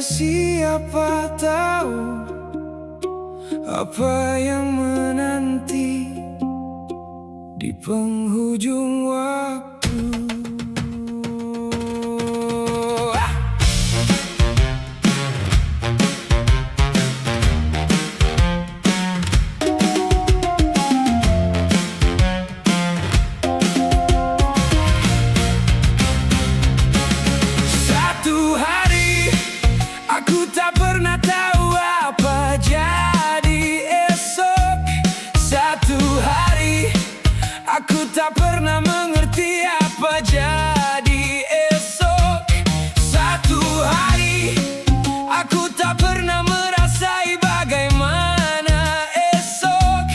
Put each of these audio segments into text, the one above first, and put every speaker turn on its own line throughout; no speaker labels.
siapa tahu apa yang menanti di penghujung waktu. Satu hari aku tak pernah tahu apa jadi esok. Satu hari aku tak pernah mengerti apa jadi esok. Satu hari aku tak pernah merasai bagaimana esok.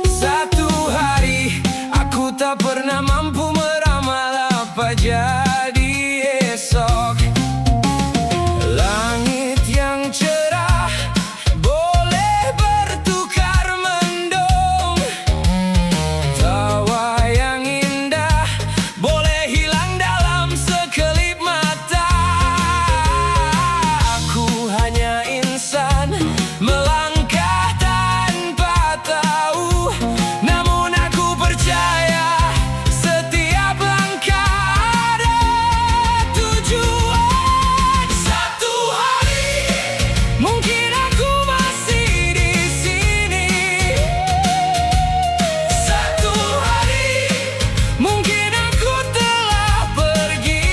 Satu hari aku tak pernah mampu meramal apa jadi esok. Langit yang cerah boleh bertukar mendung, tawa yang indah boleh hilang dalam sekelip mata. Aku hanya insan melangkah tanpa tahu, namun aku percaya setiap langkah ada tujuan. Satu hari mungkin aku masih di sini. Satu hari mungkin aku telah pergi.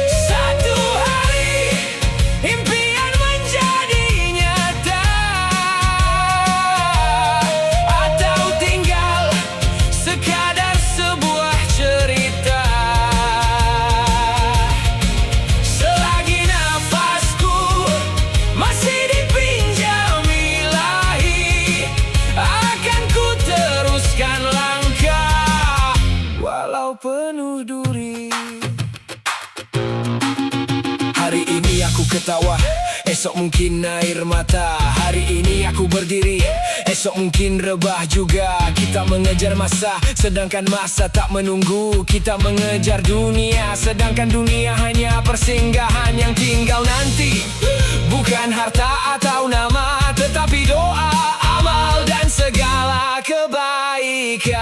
Satu hari impian menjadi nyata, atau tinggal sekadar sebuah cerita. Selagi nafasku masih dipinjam Ilahi, akan ku teruskan langkah walau penuh duri. Hari ini aku ketawa, esok mungkin air mata. Hari ini aku berdiri, esok mungkin rebah juga. Kita mengejar masa, sedangkan masa tak menunggu. Kita mengejar dunia, sedangkan dunia hanya persinggahan yang tinggal nanti. Bukan harta atau nama, tetapi doa, amal, dan segala kebaikan.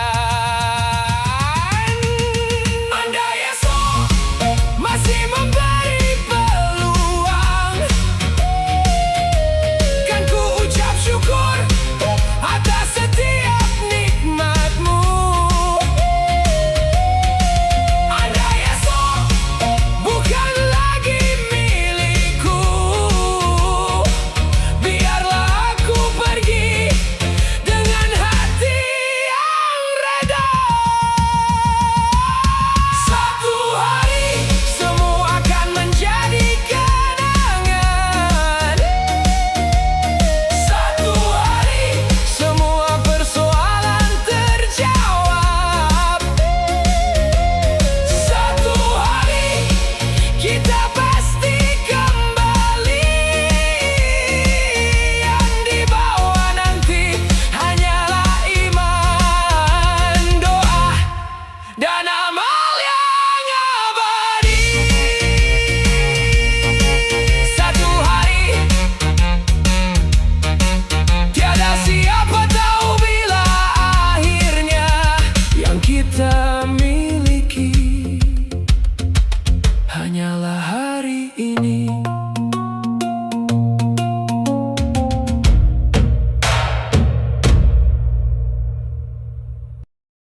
Andai esok masih memberi peluang, kan ku ucap syukur atas setiap nikmatmu. Andai esok bukan lagi milikku, biarlah aku pergi dengan hati yang reda. Satu hari semua akan menjadi kenangan. Satu hari semua persoalan terjawab. Satu hari kita pasti kembali. Yang dibawa nanti hanyalah iman, doa, dan amal.